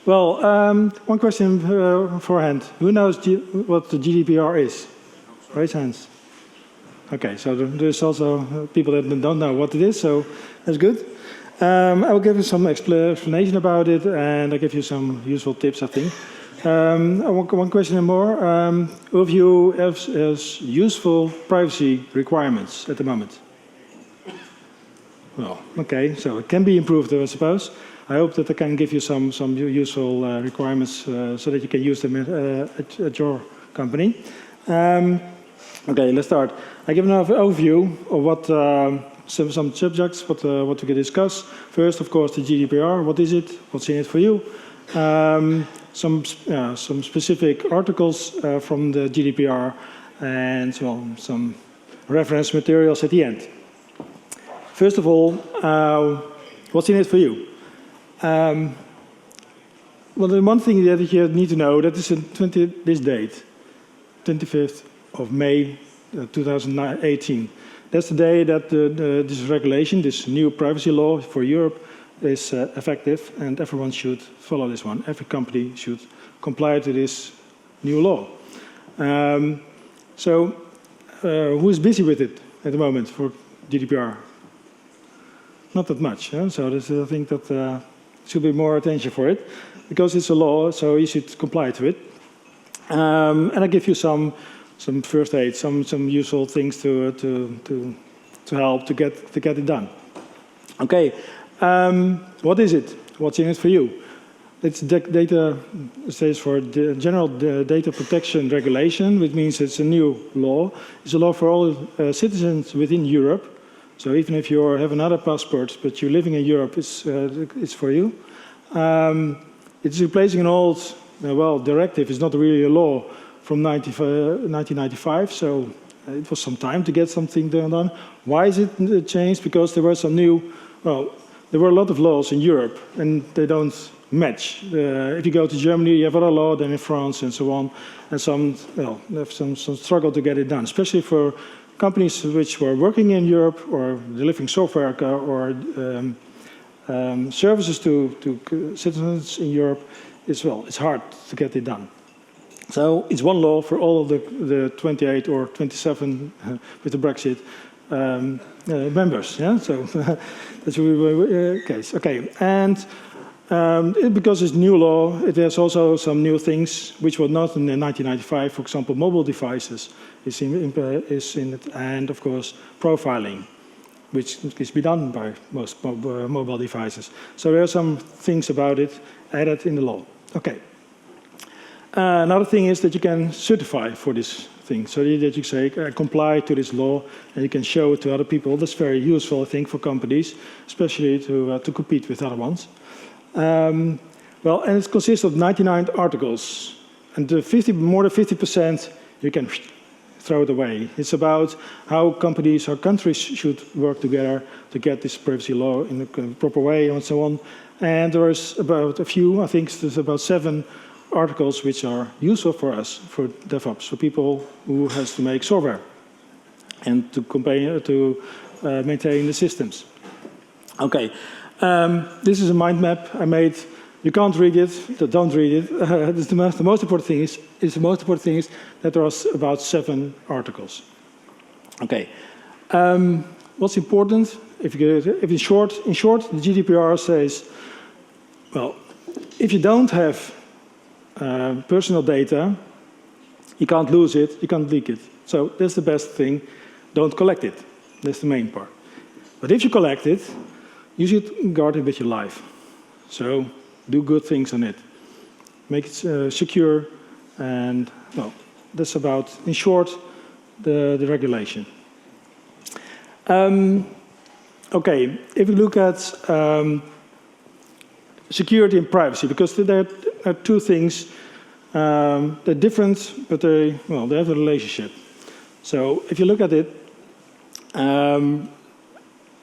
Well, one question beforehand. Who knows what the GDPR is? Raise hands. Okay, so there's also people that don't know what it is, so that's good. I will give you some explanation about it, and I'll give you some useful tips, I think. One question more. Who of you has useful privacy requirements at the moment? Well, okay, so it can be improved, I suppose. I hope that I can give you some useful requirements so that you can use them at your company. Okay, let's start. I give an overview of what some subjects, what we can discuss. First, of course, the GDPR. What is it? What's in it for you? Some specific articles from the GDPR, and well, some reference materials at the end. First of all, what's in it for you? Well, the one thing that you need to know that is this date, 25th of May 2018. That's the day that this regulation, this new privacy law for Europe, is effective, and everyone should follow this one. Every company should comply to this new law. Who is busy with it at the moment for GDPR? Not that much, huh? So I think that should be more attention for it, because it's a law, so you should comply to it. And I give you some first aid, some useful things to help to get it done. Okay, what is it? What's in it for you? It's data, it says for the general data protection regulation, which means it's a new law. It's a law for all citizens within Europe. So even if you have another passport, but you're living in Europe, it's for you. It's replacing an old, directive. It's not really a law from 1995, so it was some time to get something done. Why is it changed? Because there were some new, there were a lot of laws in Europe, and they don't match. If you go to Germany, you have other law than in France and so on, and have some struggle to get it done, especially for companies which were working in Europe or delivering software or services to citizens in Europe. It's hard to get it done. So it's one law for all of the 28 or 27 with the Brexit members. Yeah, so that's the case. Okay, and because it's new law, it has also some new things which were not in 1995. For example, mobile devices is in it, and of course profiling, which is be done by most mobile devices. So there are some things about it added in the law. Okay. Another thing is that you can certify for this thing, so that you say, I comply to this law, and you can show it to other people. That's very useful, I think, for companies, especially to compete with other ones. And it consists of 99 articles, and more than 50% you can throw it away. It's about how companies or countries should work together to get this privacy law in a proper way and so on. And there is about a few, I think there's about 7 articles which are useful for us, for DevOps, for people who has to make software and to maintain the systems. Okay, this is a mind map I made. You can't read it, don't read it. The most important thing is that there are about 7 articles. Okay, what's important? If in short, the GDPR says, well, if you don't have personal data, you can't lose it, you can't leak it. So that's the best thing. Don't collect it. That's the main part. But if you collect it, you should guard it with your life. So do good things on it. Make it secure, and well, that's about, in short, the regulation. Okay, if we look at security and privacy, because there are two things. They're different, but they have a relationship. So if you look at it,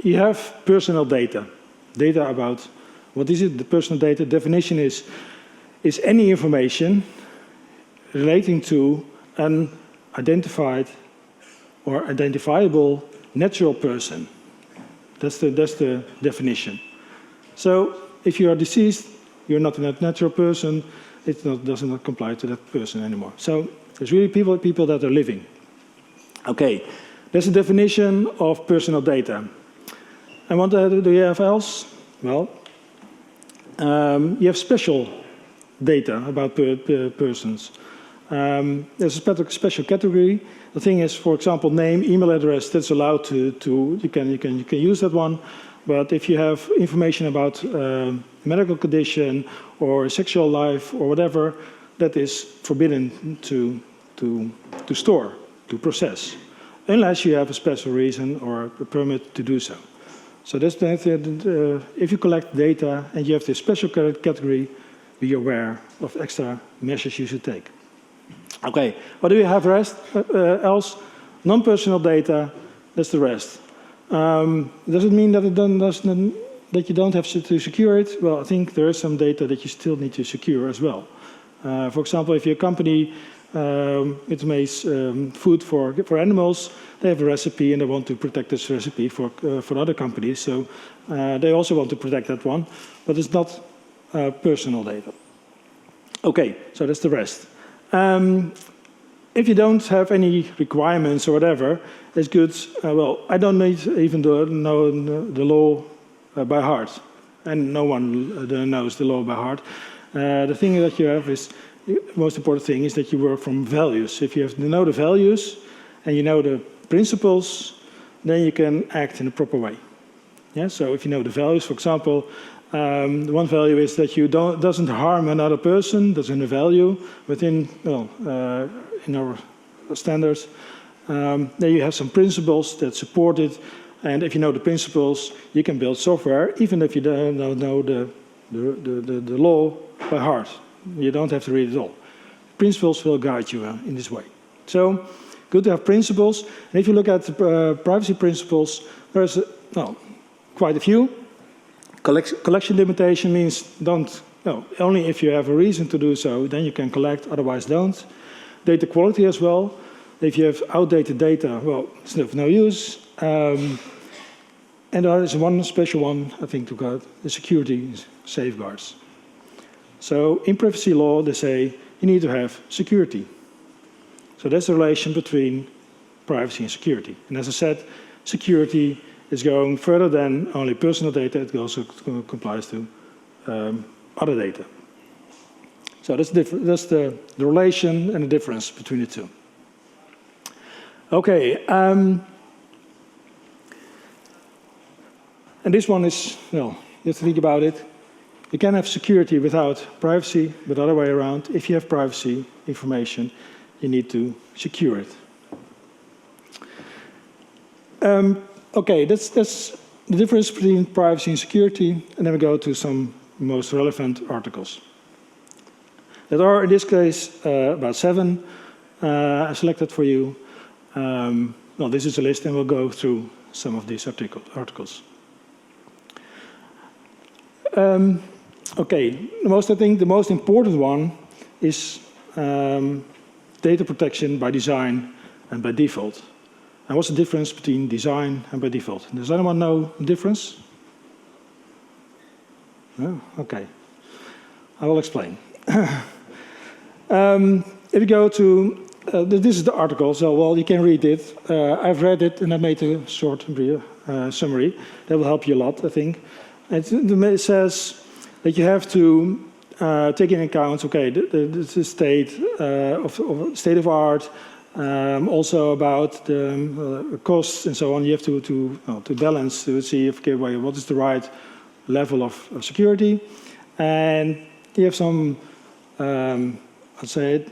you have personal data about what is it. The personal data definition is any information relating to an identified or identifiable natural person. That's the definition. So if you are deceased, you're not a natural person, it does not comply to that person anymore. So there's really people that are living. Okay, that's the definition of personal data. And what do you have else? Well, you have special data about persons. There's a special category. The thing is, for example, name, email address, that's allowed you can use that one. But if you have information about medical condition or sexual life or whatever, that is forbidden to store, to process, unless you have a special reason or a permit to do so. So that's if you collect data and you have this special category, be aware of extra measures you should take. Okay, what do we have else? Non-personal data, that's the rest. Does it mean that that you don't have to secure it? Well, I think there is some data that you still need to secure as well. For example, if you're a company it makes food for animals, they have a recipe and they want to protect this recipe for other companies. So they also want to protect that one, but it's not personal data. Okay, so that's the rest. If you don't have any requirements or whatever, it's good. Well, I don't need even know the law by heart, and no one knows the law by heart. The thing that you have is, the most important thing is that you work from values. If you have to know the values and you know the principles, then you can act in a proper way. Yeah. So if you know the values, for example, one value is that you doesn't harm another person. That's in a value within in our standards. Then you have some principles that support it, and if you know the principles, you can build software, even if you don't know the law by heart. You don't have to read it all. Principles will guide you in this way. So, good to have principles. And if you look at privacy principles, there's quite a few. Collection limitation means only if you have a reason to do so, then you can collect, otherwise don't. Data quality as well. If you have outdated data, well, it's of no use. And there is one special one, I think, to go, the security safeguards. So in privacy law, they say you need to have security. So that's the relation between privacy and security. And as I said, security is going further than only personal data. It also complies to other data. So that's the relation and the difference between the two. Okay. And this one is, well, you have to think about it. You can have security without privacy, but the other way around. If you have privacy information, you need to secure it. Okay, that's the difference between privacy and security, and then we go to some most relevant articles. There are, in this case, about 7 I selected for you. Well, this is a list, and we'll go through some of these articles. Okay, I think the most important one is data protection by design and by default. And what's the difference between design and by default? Does anyone know the difference? No? Okay. I will explain. If you go to, this is the article, so well, you can read it. I've read it and I made a short summary. That will help you a lot, I think. It says that you have to take into account, okay, the state of art, also about the costs and so on. You have to balance to see if, okay, well, what is the right level of security, and you have some, I'd say,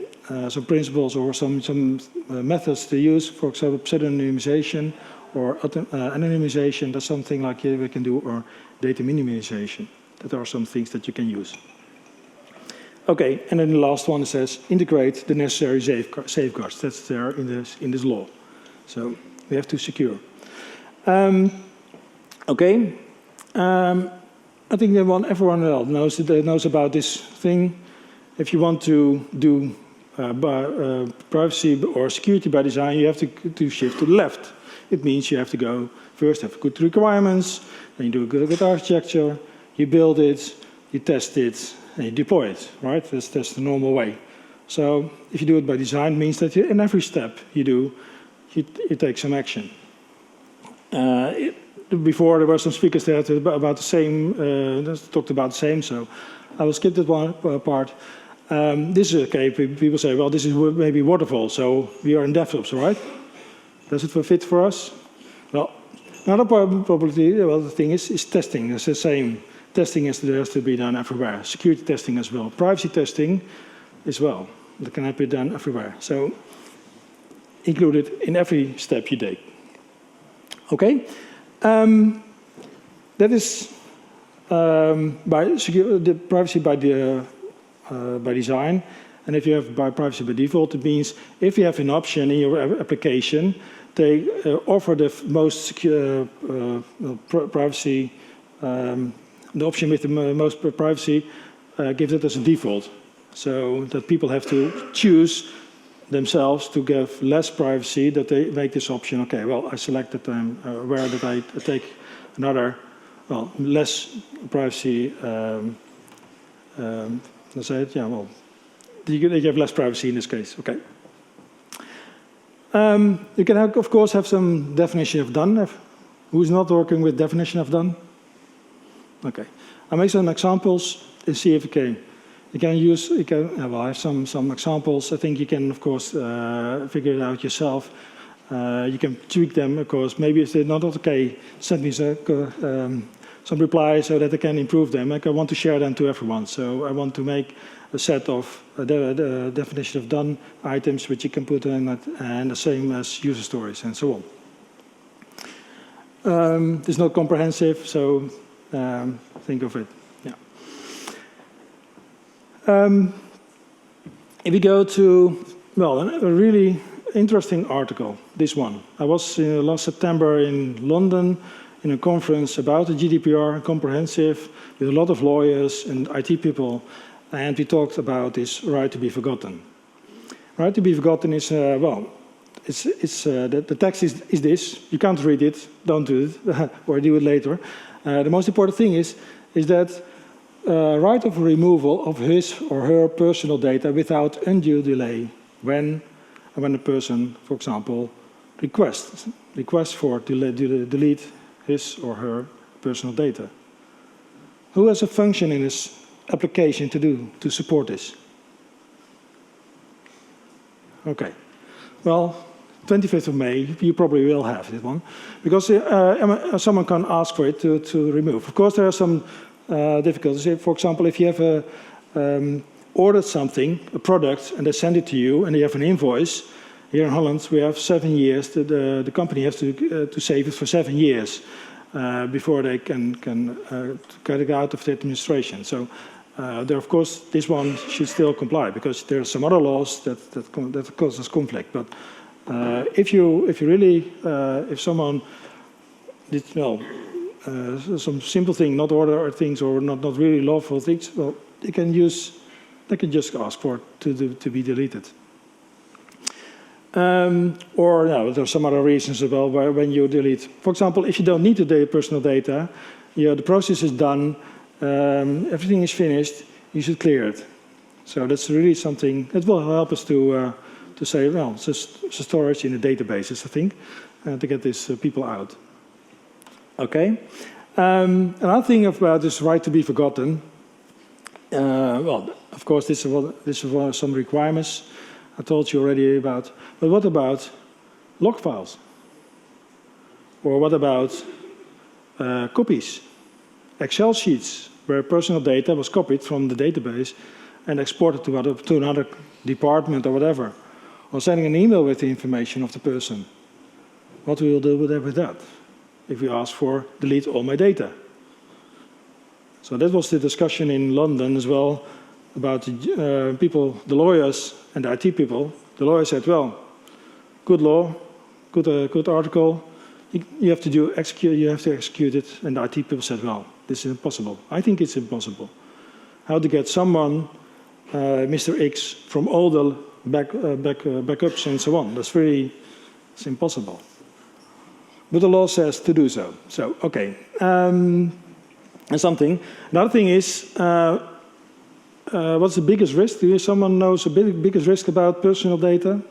some principles or some methods to use. For example, pseudonymization or anonymization. That's something like we can do, or data minimization. That are some things that you can use. Okay, and then the last one says integrate the necessary safeguards. That's there in this law. So we have to secure. Okay, I think everyone else knows about this thing. If you want to do privacy or security by design, you have to shift to the left. It means you have to go first have good requirements, then you do a good architecture. You build it, you test it, and you deploy it, right? That's the normal way. So if you do it by design, it means that in every step you do, you take some action. Before there were some speakers there about the same, talked about the same, so I will skip that one part. This is okay. People say, well, this is maybe waterfall, so we are in DevOps, right? Does it fit for us? Well, another probability, well, the thing is testing. It's the same. Testing has to be done everywhere. Security testing as well. Privacy testing as well. That can be done everywhere. So included in every step you take. Okay? That is the privacy by design. And if you have by privacy by default, it means if you have an option in your application, they offer the most secure privacy, the option with the most privacy gives it as a default. So that people have to choose themselves to give less privacy, that they make this option. Okay, well, I select that I'm aware that I take another, well, less privacy, let's say it, yeah, well, you have less privacy in this case, okay. You can, of course, have some definition of done. Who's not working with definition of done? Okay, I'll make some examples and see if you can use, well, I have some examples. I think you can, of course, figure it out yourself. You can tweak them, of course. Maybe if they're not okay, send me some replies so that I can improve them. Like I want to share them to everyone. So I want to make a set of the definition of done items which you can put in it, and the same as user stories and so on. It's not comprehensive, so think of it. If we go to, well, a really interesting article, this one. I was last September in London in a conference about the GDPR, comprehensive, with a lot of lawyers and IT people, and we talked about this right to be forgotten. Right to be forgotten is, well, the text is this. You can't read it, don't do it, or do it later. The most important thing is that right of removal of his or her personal data without undue delay when a person, for example, requests for delete his or her personal data. Who has a function in his application to support this? Okay, well, 25th of May, you probably will have this one, because someone can ask for it to remove. Of course, there are some difficulties. For example, if you have ordered something, a product, and they send it to you, and you have an invoice. Here in Holland, we have 7 years. The company has to save it for 7 years before they can get it out of the administration. So, there, of course, this one should still comply because there are some other laws that causes conflict. But if someone did some simple thing, not order things or not really lawful things, well, they can just ask for it to be deleted. Or there are some other reasons as well when you delete. For example, if you don't need to delete personal data, the process is done, everything is finished, you should clear it. So that's really something that will help us to say, well, it's storage in the databases, I think, to get these people out. Okay. Another thing about this right to be forgotten. Well, of course, this is some requirements I told you already about. But what about log files? Or what about copies? Excel sheets where personal data was copied from the database and exported to another department or whatever. Or sending an email with the information of the person. What we will do with that? If we ask for delete all my data. So that was the discussion in London as well about the people, the lawyers and the IT people. The lawyer said, well, good law, good article. You have to execute it. And the IT people said, well, this is impossible. I think it's impossible. How to get someone, Mr. X, from all the backups and so on. It's impossible. But the law says to do so. So, okay. And another thing is, what's the biggest risk? Do someone knows the biggest risk about personal data?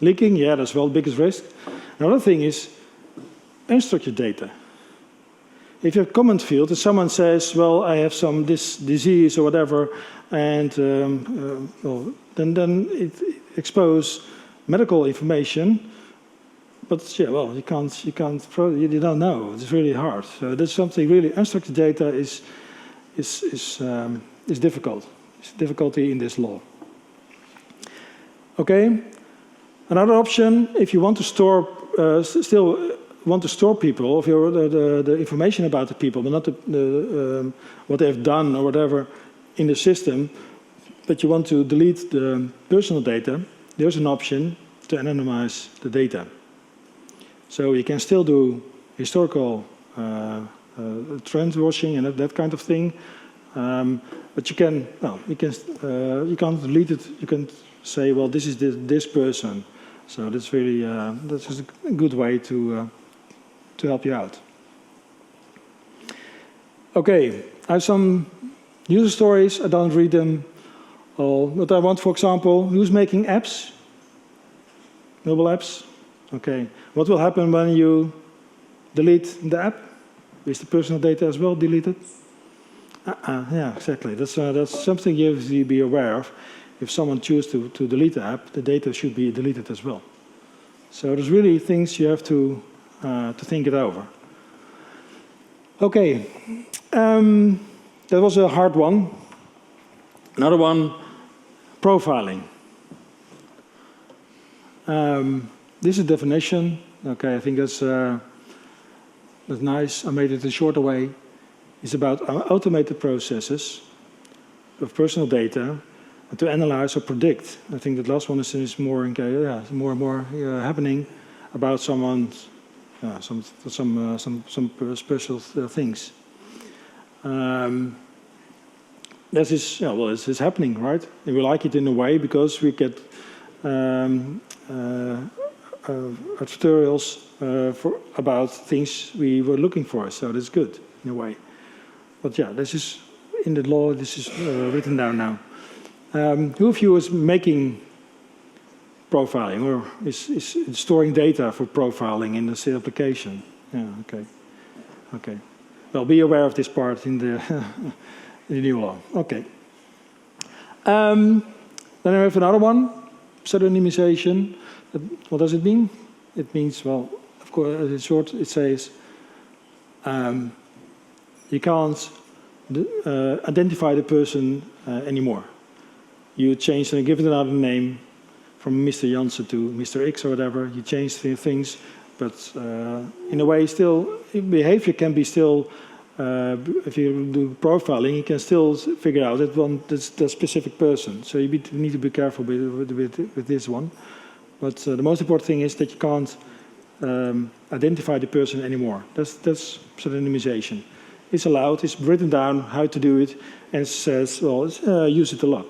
Leaking, yeah, that's well the biggest risk. Another thing is unstructured data. If you have a comment field and someone says, well, I have this disease or whatever, and well, then it exposes medical information, but yeah, well, you don't know. It's really hard. So that's something really, unstructured data is difficult. It's a difficulty in this law. Okay. Another option, if you want to store, still want to store people, if you're the information about the people, but not what they've done or whatever in the system, but you want to delete the personal data, there's an option to anonymize the data. So you can still do historical trend washing and that kind of thing, but you can, well, you can't delete it. You can say, well, this is this person. So that's really that's just a good way to help you out. Okay, I have some user stories. I don't read them all, but I want, for example, who's making apps? Mobile apps. Okay, what will happen when you delete the app? Is the personal data as well deleted? Yeah, exactly. That's something you have to be aware of. If someone chooses to delete the app, the data should be deleted as well. So there's really things you have to think it over. Okay, that was a hard one. Another one, profiling. This is definition. Okay, I think that's nice. I made it a shorter way. It's about automated processes of personal data to analyze or predict. I think that last one is more more and more happening about someone's some special things. This is well, it's happening, right? And we like it in a way because we get tutorials about things we were looking for. So that's good in a way. But yeah, this is in the law. This is written down now. Who of you is making profiling or is storing data for profiling in the application? Yeah, okay. Okay. Well, be aware of this part in the, in the new law. Okay. Then I have another one, pseudonymization. What does it mean? It means, well, of course, in short, it says you can't identify the person anymore. You change and give it another name from Mr. Janssen to Mr. X or whatever. You change things, but in a way, still behavior can be still. If you do profiling, you can still figure out that's the specific person. So you need to be careful with this one. But the most important thing is that you can't identify the person anymore. That's pseudonymization. It's allowed. It's written down how to do it, and it says, well, use it a lot.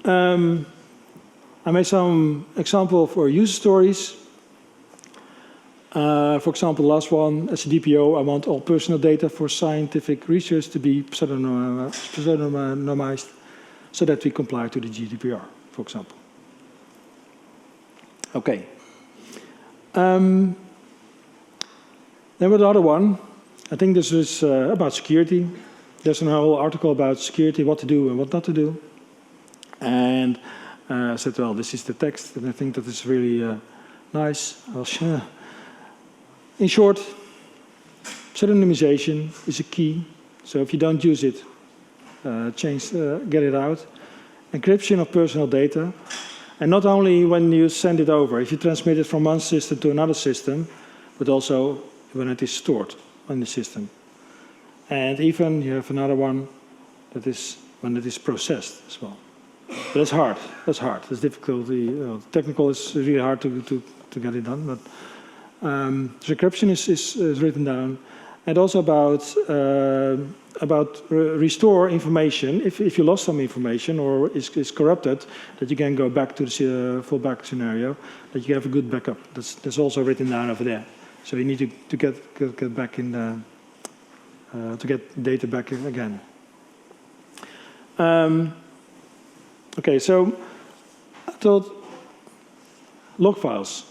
I made some example for user stories. For example, the last one, as a DPO, I want all personal data for scientific research to be pseudonymized so that we comply to the GDPR, for example. Okay. Then with the other one, I think this is about security. There's a whole article about security, what to do and what not to do. And I said, well, this is the text, and I think that is really nice. In short, pseudonymization is a key. So if you don't use it, get it out. Encryption of personal data. And not only when you send it over, if you transmit it from one system to another system, but also when it is stored on the system. And even you have another one that is when it is processed as well. But that's hard. That's hard. It's difficult. Technical is really hard to get it done. But encryption is written down, and also about restore information. If you lost some information or is corrupted, that you can go back to the fallback scenario. That you have a good backup. That's also written down over there. So you need to get back in the to get data back again. Okay, so I thought log files.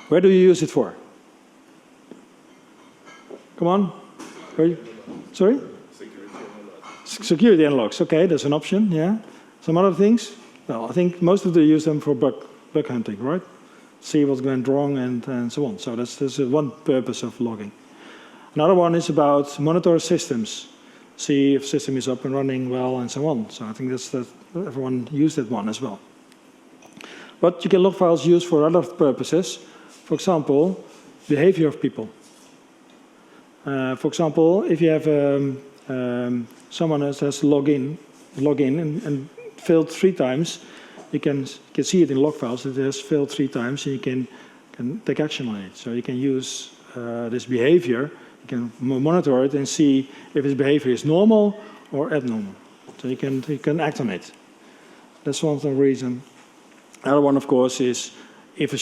Where do you use it for? Come on. Sorry? Security analogs. Okay, that's an option. Yeah. Some other things? Well, I think most of them use them for bug hunting, right? See what's going wrong and so on. So that's one purpose of logging. Another one is about monitor systems. See if system is up and running well and so on. So I think everyone used that one as well. But you can log files used for other purposes. For example, behavior of people. For example, if you have someone else has to log in and failed 3 times, you can see it in log files that it has failed 3 times, and you can take action on it. So you can use this behavior, you can monitor it and see if its behavior is normal or abnormal. So you can act on it. That's one reason. Another one, of course, is if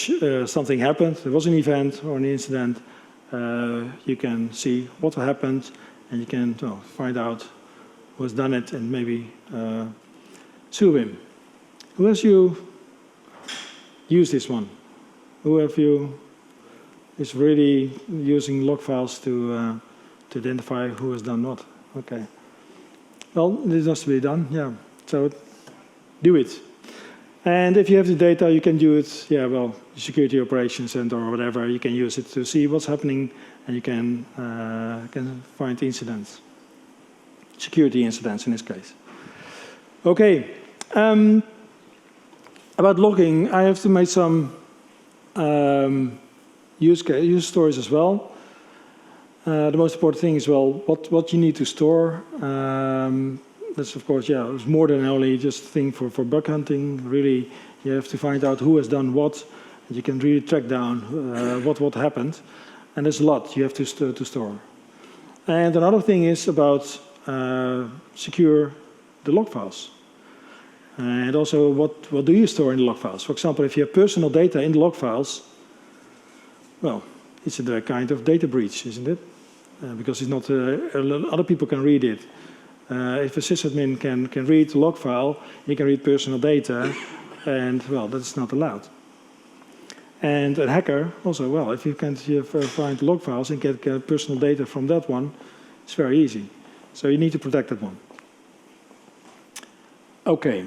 something happened, there was an event or an incident, you can see what happened, and you can find out who has done it and maybe sue him. Who has you used this one? Who have you is really using log files to identify who has done what? Okay. Well, this has to be done, yeah. So do it. And if you have the data, you can do it, yeah, well, security operations center or whatever, you can use it to see what's happening, and you can find incidents. Security incidents in this case. Okay. About logging, I have to make some use stories as well. The most important thing is, well, what you need to store. That's, of course, yeah, it's more than only just a thing for bug hunting. Really, you have to find out who has done what. You can really track down what happened. And there's a lot you have to store. And another thing is about secure the log files. And also, what do you store in the log files? For example, if you have personal data in the log files, well, it's a kind of data breach, isn't it? Because it's not other people can read it. If a sysadmin can read the log file, he can read personal data, and well, that's not allowed. And a hacker also, well, if you can find log files and get personal data from that one, it's very easy. So you need to protect that one. Okay.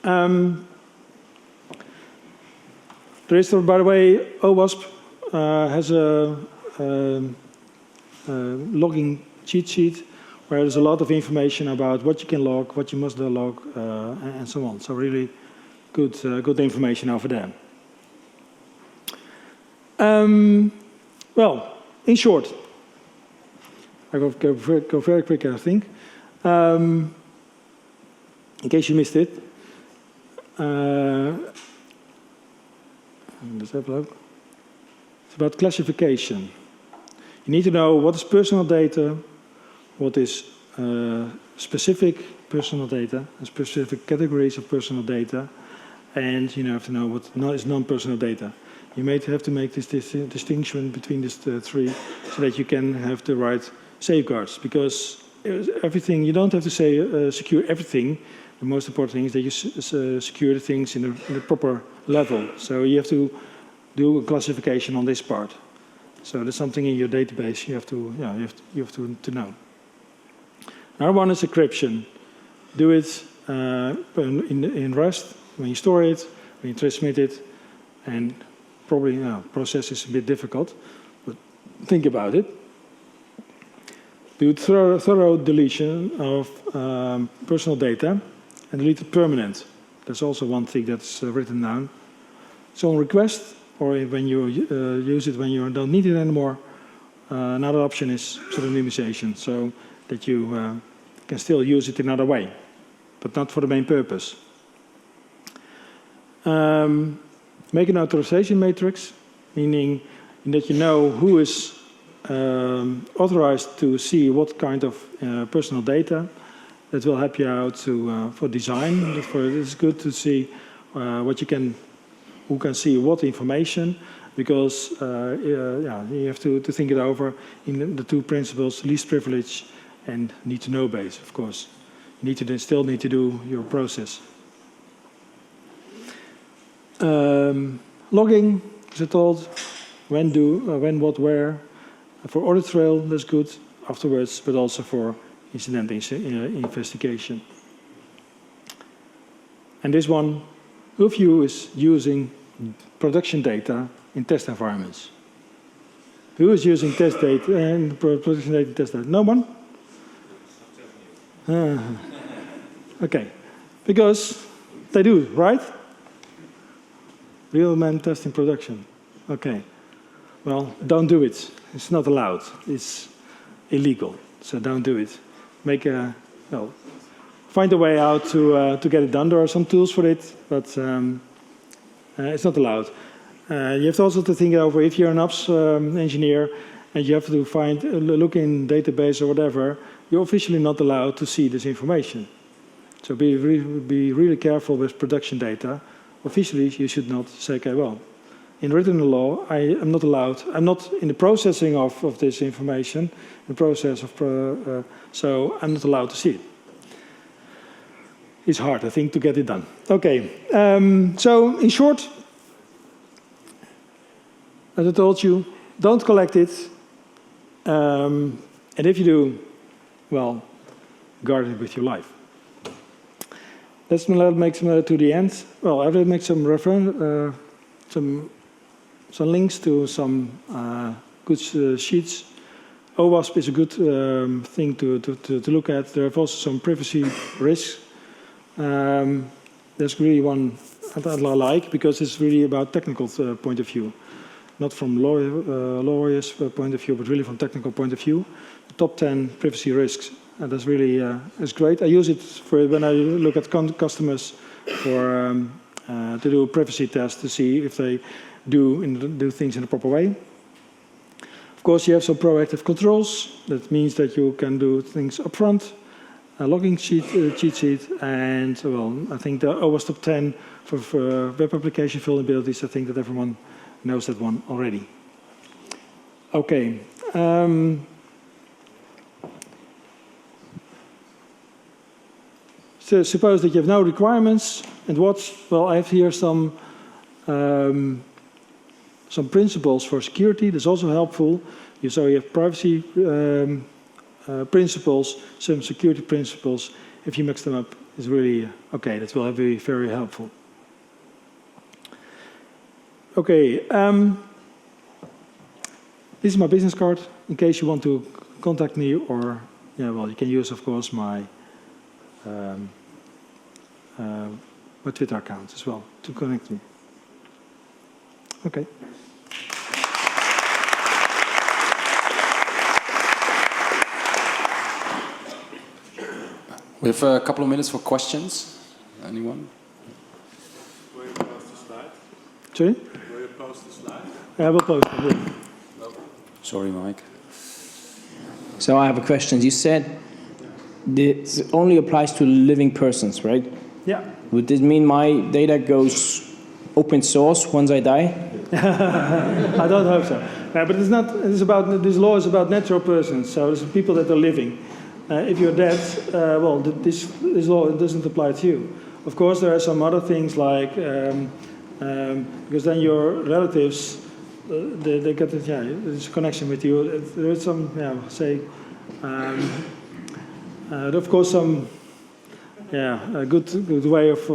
There is, by the way, OWASP has a logging cheat sheet where there's a lot of information about what you can log, what you must log, and so on. So really good information over there. Well, in short, I go very quick, I think. In case you missed it, let's have a look. It's about classification. You need to know what is personal data, what is specific personal data, and specific categories of personal data, and you have to know what is non-personal data. You may have to make this distinction between these 3 so that you can have the right safeguards, because everything, you don't have to say secure everything. The most important thing is that you secure the things in the proper level. So you have to do a classification on this part. So there's something in your database you have to, you have to know. Another one is encryption. Do it in Rust when you store it, when you transmit it, and probably process is a bit difficult, but think about it. Do thorough deletion of personal data and delete it permanent. That's also one thing that's written down. So on request, or when you use it when you don't need it anymore, another option is pseudonymization, so that you can still use it in another way, but not for the main purpose. Make an authorization matrix, meaning that you know who is authorized to see what kind of personal data. That will help you out for design. It's good to see who can see what information, because yeah, you have to think it over in the two principles: least privilege and need to know base. Of course, you need to still need to do your process. Logging, as I told, when, what, where. For audit trail, that's good afterwards, but also for incident investigation. And this one, of you is using production data in test environments. Who is using test data and production data in test data? No one? Okay, because they do, right? Real man test in production. Okay, well, don't do it. It's not allowed. It's illegal, so don't do it. Make a, well, find a way out to get it done. There are some tools for it, but it's not allowed. You have to also to think over if you're an ops engineer and you have to find, look in database or whatever, you're officially not allowed to see this information. So be really careful with production data. Officially, you should not say, okay, well, in written law, I am not allowed, I'm not in the processing of this information, the process of, so I'm not allowed to see it. It's hard, I think, to get it done. Okay, so in short, as I told you, don't collect it. And if you do, well, guard it with your life. Let's make some to the end. Well, I will make some reference, some links to some good sheets. OWASP is a good thing to look at. There are also some privacy risks. There's really one that I like because it's really about technical point of view. Not from lawyers' point of view, but really from technical point of view. The top 10 privacy risks. And that's really it's great. I use it for when I look at customers for to do a privacy test to see if they do things in a proper way. Of course, you have some proactive controls. That means that you can do things upfront. A logging cheat sheet, and well, I think the OWASP top 10 for web application vulnerabilities. I think that everyone knows that one already. Okay. So suppose that you have no requirements, and what? Well, I have here some principles for security. That's also helpful. So you have privacy principles, some security principles. If you mix them up, it's really okay. That will be very helpful. Okay, this is my business card. In case you want to contact me, or yeah, well, you can use, of course, my my Twitter account as well to connect me. Okay. We have a couple of minutes for questions. Anyone? Will you post the slide? Sorry? Will you post the slide? I will post it. Yeah. Sorry, Mike. So I have a question. You said this only applies to living persons, right? Yeah. Would this mean my data goes open source once I die? I don't hope so. But it's not. It's about this law is about natural persons. So it's people that are living. If you're dead, well, this law doesn't apply to you. Of course, there are some other things like because then your relatives they get it. Yeah, there's a connection with you. There is some, yeah, say, of course, some, yeah, a good way of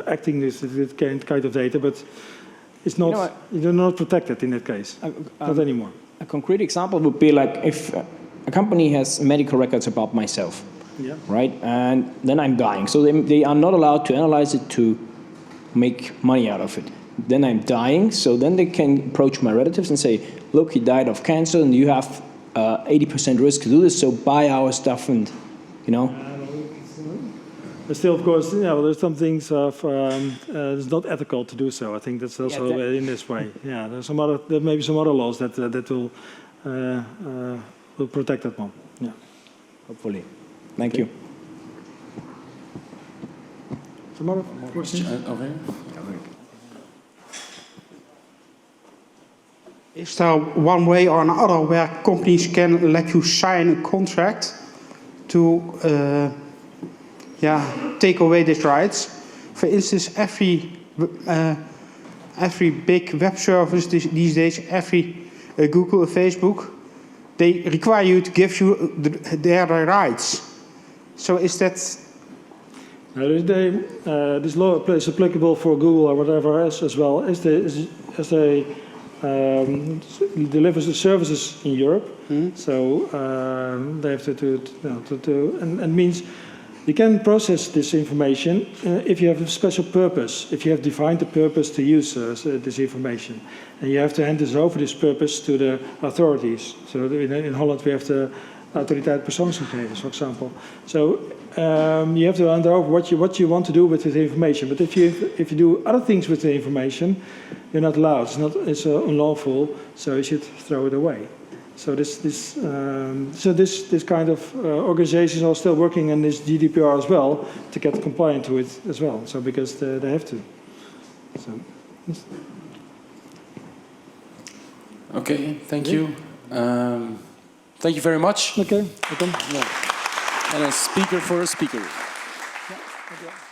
acting this kind of data, but it's not. You're not protected in that case. Not anymore. A concrete example would be like if a company has medical records about myself, yeah, right? And then I'm dying. So they are not allowed to analyze it to make money out of it. Then I'm dying, so then they can approach my relatives and say, look, he died of cancer and you have 80% risk to do this, so buy our stuff and, you know. But still, of course, you know, there's some things of it's not ethical to do so. I think that's also in this way. Yeah, there's some other, there may be some other laws that will protect that one. Yeah, hopefully. Thank you. Some other questions? Over here. Is there one way or another where companies can let you sign a contract to take away these rights? For instance, every big web service these days, every Google or Facebook, they require you to give you their rights. So is that... This law is applicable for Google or whatever else as well as they deliver the services in Europe. So they have to and means you can process this information if you have a special purpose, if you have defined the purpose to use this information. And you have to hand this over this purpose to the authorities. So in Holland we have the Autoriteit Persoonsgegevens, for example. So you have to hand over what you want to do with this information. But if you do other things with the information, you're not allowed. It's unlawful. So you should throw it away. So this kind of organizations are still working on this GDPR as well to get compliant to it as well. So because they have to. So. Okay, thank you. Thank you very much. Okay, welcome. Yeah. And a speaker for a speaker. Yeah, okay.